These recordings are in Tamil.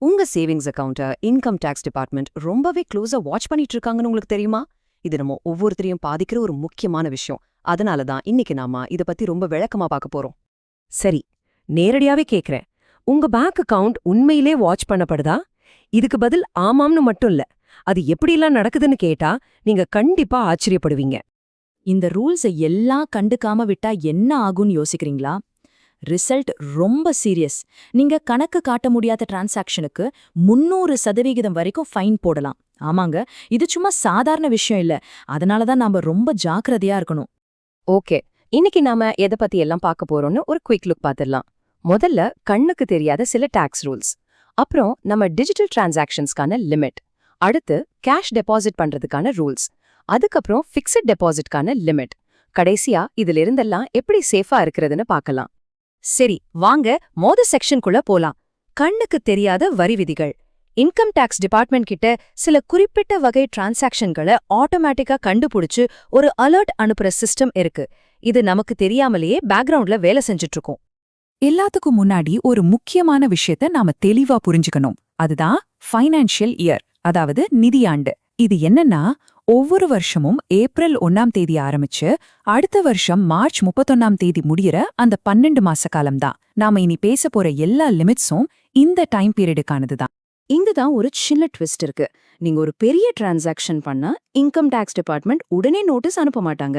உங்க சேவிங்ஸ் அக்கவுண்ட்டை இன்கம் டாக்ஸ் டிபார்ட்மெண்ட் ரொம்பவே க்ளோஸா வாட்ச் பண்ணிட்டு இருக்காங்கன்னு உங்களுக்கு தெரியுமா? இது நம்ம ஒவ்வொருத்தரையும் பாதிக்கிற ஒரு முக்கியமான விஷயம். அதனால தான் இன்னைக்கு நாம இத பத்தி ரொம்ப விளக்கமா பார்க்க போறோம். சரி, நேரடியாவே கேக்குறேன். உங்க பேங்க் அக்கவுண்ட் உண்மையிலே வாட்ச் பண்ணப்படுதா? இதுக்கு பதில் ஆமாம்னு மட்டும் இல்ல. அது எப்படிலாம் நடக்குதுன்னு கேட்டா நீங்க கண்டிப்பா ஆச்சரியப்படுவீங்க. இந்த ரூல்ஸை எல்லாம் கண்டுக்காம விட்டா என்ன ஆகும்னு யோசிக்கிறீங்களா? ரிசல்ட் ரொம்ப சீரியஸ். நீங்க கணக்கு காட்ட முடியாத டிரான்சாக்ஷனுக்கு 300% வரைக்கும் ஃபைன் போடலாம். ஆமாங்க, இது சும்மா சாதாரண விஷயம் இல்ல. அதனால தான் நாம ரொம்ப ஜாக்கிரதையா இருக்கணும். ஓகே, இன்னைக்கு நாம எதை பத்தி எல்லாம் பார்க்க போறோம்னு ஒரு குயிக் லுக் பார்த்துடலாம். முதல்ல கண்ணுக்கு தெரியாத சில டாக்ஸ் ரூல்ஸ், அப்புறம் நம்ம டிஜிட்டல் டிரான்சாக்ஷன்ஸ்க்கான லிமிட், அடுத்து கேஷ் டெபாசிட் பண்றதுக்கான ரூல்ஸ், அதுக்கப்புறம் ஃபிக்ஸட் டெபாசிட்கான லிமிட், கடைசியா இதுல இருந்தெல்லாம் எப்படி சேஃபா இருக்கிறதுன்னு பார்க்கலாம். சரி, வாங்க செக்ஷனுக்குள்ள போலாம். கண்ணுக்கு தெரியாத வரி விதிகள். இன்கம் டாக்ஸ் டிபார்ட்மெண்ட் கிட்ட சில குறிப்பிட்ட வகை டிரான்சாக்ஷன்களை ஆட்டோமேட்டிக்கா கண்டுபிடிச்சு ஒரு அலர்ட் அனுப்புற சிஸ்டம் இருக்கு. இது நமக்கு தெரியாமலேயே பேக்ரவுண்ட்ல வேலை செஞ்சுட்டு இருக்கோம். எல்லாத்துக்கும் முன்னாடி ஒரு முக்கியமான விஷயத்த நாம தெளிவா புரிஞ்சுக்கணும். அதுதான் ஃபைனான்ஷியல் இயர், அதாவது நிதியாண்டு. இது என்னன்னா, ஒவ்வொரு வருஷமும் ஏப்ரல் 1ஆம் தேதி ஆரம்பிச்சு அடுத்த வருஷம் மார்ச் 31ஆம் தேதி முடியற அந்த 12 மாச காலம்தான். நாம இனி பேச போற எல்லா லிமிட்ஸும் இந்த டைம் பீரியடுக்கானதுதான். இங்கதான் ஒரு சின்ன ட்விஸ்ட் இருக்கு. நீங்க ஒரு பெரிய டிரான்சாக்ஷன் பண்ணா இன்கம் டாக்ஸ் டிபார்ட்மெண்ட் உடனே நோட்டீஸ் அனுப்ப மாட்டாங்க.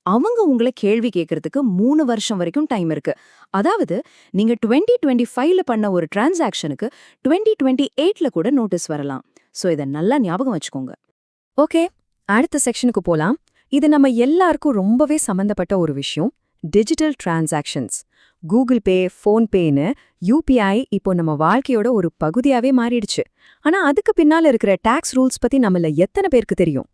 அவங்க உங்களை கேள்வி கேட்கறதுக்கு 3 வருஷம் வரைக்கும் டைம் இருக்கு. அதாவது நீங்க 2025ல பண்ண ஒரு டிரான்சாக்ஷனுக்கு 2028ல கூட நோட்டீஸ் வரலாம். சோ இதை நல்லா ஞாபகம் வச்சுக்கோங்க. ஓகே, அடுத்த செக்ஷனுக்கு போலாம். இது நம்ம எல்லாருக்கும் ரொம்பவே சம்பந்தப்பட்ட ஒரு விஷயம், டிஜிட்டல் டிரான்சாக்ஷன்ஸ். கூகுள் பே, ஃபோன்பேன்னு யூபிஐ இப்போ நம்ம வாழ்க்கையோட ஒரு பகுதியாவே மாறிடுச்சு. ஆனா அதுக்கு பின்னால இருக்கிற டாக்ஸ் ரூல்ஸ் பத்தி நம்மள எத்தனை பேருக்கு தெரியும்?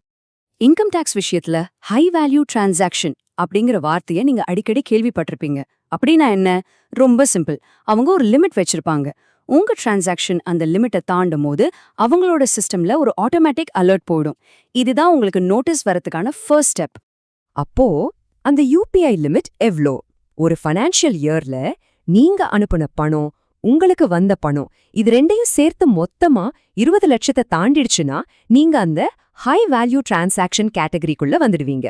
இன்கம் டாக்ஸ் விஷயத்துல ஹை வேல்யூ டிரான்சாக்ஷன் அப்படிங்கிற வார்த்தையை நீங்க அடிக்கடி கேள்விப்பட்டிருப்பீங்க. அப்படின்னா என்ன? ரொம்ப சிம்பிள். அவங்க ஒரு லிமிட் வச்சிருப்பாங்க. உங்க டிரான்சாக்ஷன் அந்த லிமிட்டை தாண்டும் போது அவங்களோட சிஸ்டம்ல ஒரு ஆட்டோமேட்டிக் அலர்ட் போயிடும். இதுதான் உங்களுக்கு நோட்டீஸ் வரதுக்கான ஃபர்ஸ்ட் ஸ்டெப். அப்போ அந்த யூபிஐ லிமிட் எவ்ளோ? ஒரு ஃபைனான்ஷியல் இயர்ல நீங்க அனுப்புன பணம், உங்களுக்கு வந்த பணம், இது ரெண்டையும் சேர்த்து மொத்தமா 20 லட்சத்தை தாண்டிடுச்சுன்னா நீங்க அந்த ஹை வேல்யூ டிரான்சாக்ஷன் கேட்டகரிக்குள்ள வந்துடுவீங்க.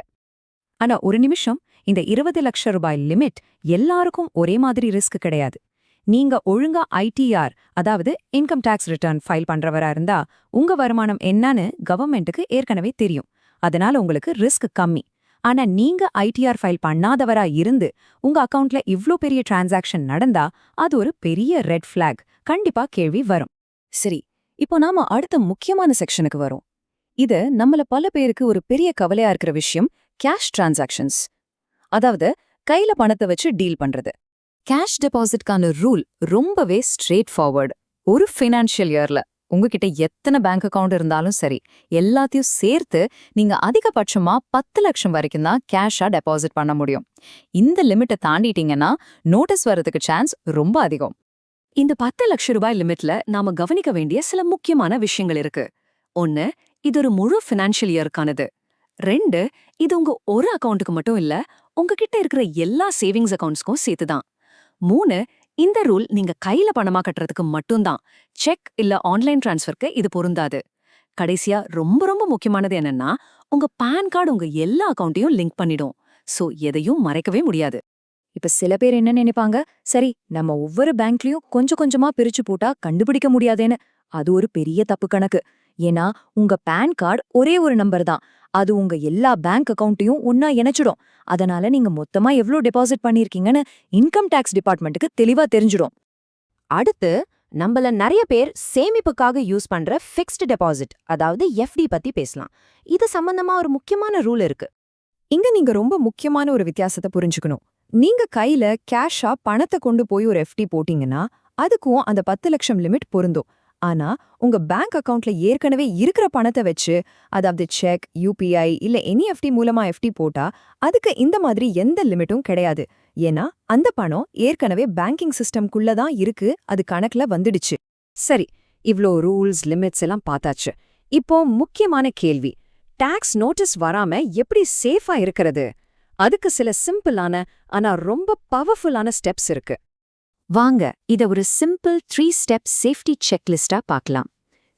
ஆனா ஒரு நிமிஷம், இந்த 20 லட்சம் ரூபாய் லிமிட் எல்லாருக்கும் ஒரே மாதிரி ரிஸ்க் கிடையாது. நீங்க ஒழுங்கா ஐடிஆர், அதாவது இன்கம் டாக்ஸ் ரிட்டர்ன் ஃபைல் பண்றவரா இருந்தா உங்க வருமானம் என்னன்னு கவர்மெண்ட்டுக்கு ஏற்கனவே தெரியும். அதனால உங்களுக்கு ரிஸ்க் கம்மி. ஆனா நீங்க ஐடிஆர் ஃபைல் பண்ணாதவரா இருந்து உங்க அக்கவுண்ட்ல இவ்ளோ பெரிய டிரான்சாக்ஷன் நடந்தா அது ஒரு பெரிய ரெட் ஃபிளாக். கண்டிப்பா கேள்வி வரும். சரி, இப்போ நாம அடுத்த முக்கியமான செக்ஷனுக்கு வரோம். இது நம்மள பல பேருக்கு ஒரு பெரிய கவலையா இருக்கிற விஷயம், கேஷ் டிரான்சாக்ஷன்ஸ். அதாவது கையில பணத்தை வச்சு டீல் பண்றது. கேஷ் டெபாசிட்கான ரூல் ரொம்பவே ஸ்ட்ரெயிட் ஃபார்வர்டு. ஒரு ஃபினான்ஷியல் இயர்ல உங்ககிட்ட எத்தனை பேங்க் அக்கவுண்ட் இருந்தாலும் சரி, எல்லாத்தையும் சேர்த்து நீங்க அதிகபட்சமா 10 லட்சம் வரைக்கும் தான் கேஷா டெபாசிட் பண்ண முடியும். இந்த லிமிட்டை தாண்டிட்டீங்கன்னா நோட்டீஸ் வரதுக்கு சான்ஸ் ரொம்ப அதிகம். இந்த 10 லட்சம் ரூபாய் லிமிட்ல நாம கவனிக்க வேண்டிய சில முக்கியமான விஷயங்கள் இருக்கு. 1, இது ஒரு முழு ஃபினான்ஷியல் இயருக்கானது. 2, இது உங்க ஒரு அக்கவுண்ட்டுக்கு மட்டும் இல்ல, உங்ககிட்ட இருக்கிற எல்லா சேவிங்ஸ் அக்கவுண்ட்ஸ்க்கும் சேர்த்துதான். 3, இந்த ரூல் நீங்க கையில பணமா கட்டுறதுக்கு மட்டும்தான். செக் இல்ல ஆன்லைன் டிரான்ஸ்ஃபருக்கு இது பொருந்தாது. கடைசியா ரொம்ப ரொம்ப முக்கியமானது என்னன்னா, உங்க பான் கார்டு உங்க எல்லா அக்கவுண்ட்டையும் லிங்க் பண்ணிடும். சோ எதையும் மறைக்கவே முடியாது. இப்ப சில பேர் என்ன நினைப்பாங்க, சரி நம்ம ஒவ்வொரு பேங்க்லயும் கொஞ்சம் கொஞ்சமா பிரிச்சு போட்டா கண்டுபிடிக்க முடியாதேன்னு. அது ஒரு பெரிய தப்பு கணக்கு. ஏன்னா உங்க பான் கார்டு ஒரே ஒரு நம்பர் தான். அது உங்க எல்லா பேங்க் அக்கவுண்ட்டையும் ஒன்னா இணைச்சிடும். அதனால நீங்க மொத்தமா எவ்ளோ டெபாசிட் பண்ணிருக்கீங்கன்னு இன்கம் டாக்ஸ் டிபார்ட்மெண்ட்டுக்கு தெளிவா தெரிஞ்சிடும். அடுத்து நம்மள நிறைய பேர் சேமிப்புக்காக யூஸ் பண்ற ஃபிக்ஸ்டு டெபாசிட், அதாவது எஃப்டி பத்தி பேசலாம். இது சம்பந்தமா ஒரு முக்கியமான ரூல் இருக்கு. இங்க நீங்க ரொம்ப முக்கியமான ஒரு வித்தியாசத்தை புரிஞ்சுக்கணும். நீங்க கையில கேஷா பணத்தை கொண்டு போய் ஒரு எஃப்டி போட்டீங்கன்னா அதுக்கும் அந்த 10 லட்சம் லிமிட் பொருந்தும். ஆனா உங்க பேங்க் அக்கவுண்ட்ல ஏற்கனவே இருக்கிற பணத்தை வச்சு, அதாவது செக், யூபிஐ இல்ல என்இஎஃப்டி மூலமா எஃப்டி போட்டா அதுக்கு இந்த மாதிரி எந்த லிமிட்டும் கிடையாது. ஏன்னா அந்த பணம் ஏற்கனவே பேங்கிங் சிஸ்டம்குள்ள தான் இருக்கு, அது கணக்குல வந்துடுச்சு. சரி, இவ்ளோ ரூல்ஸ், லிமிட்ஸ் எல்லாம் பார்த்தாச்சு. இப்போ முக்கியமான கேள்வி, டாக்ஸ் நோட்டீஸ் வராம எப்படி சேஃபா இருக்கிறது? அதுக்கு சில சிம்பிளான ஆனா ரொம்ப பவர்ஃபுல்லான ஸ்டெப்ஸ் இருக்கு. வாங்க இத ஒரு சிம்பிள் 3 ஸ்டெப் சேஃப்டி செக்லிஸ்டா பார்க்கலாம்.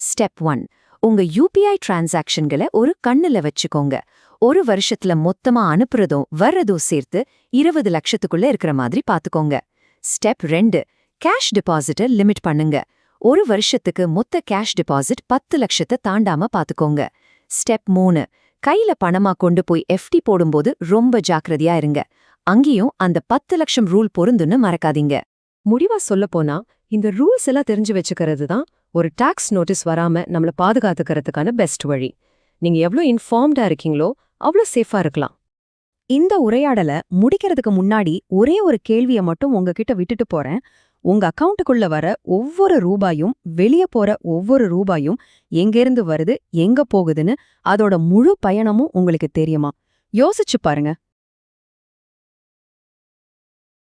ஸ்டெப் 1, உங்க யூபிஐ டிரான்சாக்ஷன்களை ஒரு கண்ணுல வச்சுக்கோங்க. ஒரு வருஷத்துல மொத்தமா அனுப்புறதும் வர்றதும் சேர்த்து 20 லட்சத்துக்குள்ள இருக்கிற மாதிரி பாத்துக்கோங்க. ஸ்டெப் 2, கேஷ் டெபாசிட்டை லிமிட் பண்ணுங்க. ஒரு வருஷத்துக்கு மொத்த கேஷ் டெபாசிட் 10 லட்சத்தை தாண்டாம பாத்துக்கோங்க. ஸ்டெப் 3, கையில பணமா கொண்டு போய் எஃப்டி போடும்போது ரொம்ப ஜாக்கிரதையா இருங்க. அங்கேயும் அந்த 10 லட்சம் ரூல் பொருந்துன்னு மறக்காதீங்க. முடிவா சொல்லப்போனா இந்த ரூல்ஸ் எல்லாம் தெரிஞ்சு வச்சுக்கிறது தான் ஒரு டாக்ஸ் நோட்டீஸ் வராம நம்மள பாதுகாத்துக்கிறதுக்கான பெஸ்ட் வழி. நீங்க எவ்வளவு இன்ஃபார்ம்டா இருக்கீங்களோ அவ்வளவு சேஃபா இருக்கலாம். இந்த உரையாடலை முடிக்கிறதுக்கு முன்னாடி ஒரே ஒரு கேள்வியை மட்டும் உங்ககிட்ட விட்டுட்டு போறேன். உங்க அக்கவுண்ட்டுக்குள்ள வர ஒவ்வொரு ரூபாயும் வெளிய போற ஒவ்வொரு ரூபாயும் எங்கேருந்து வருது எங்க போகுதுன்னு அதோட முழு பயணமும் உங்களுக்கு தெரியுமா? யோசிச்சு பாருங்க.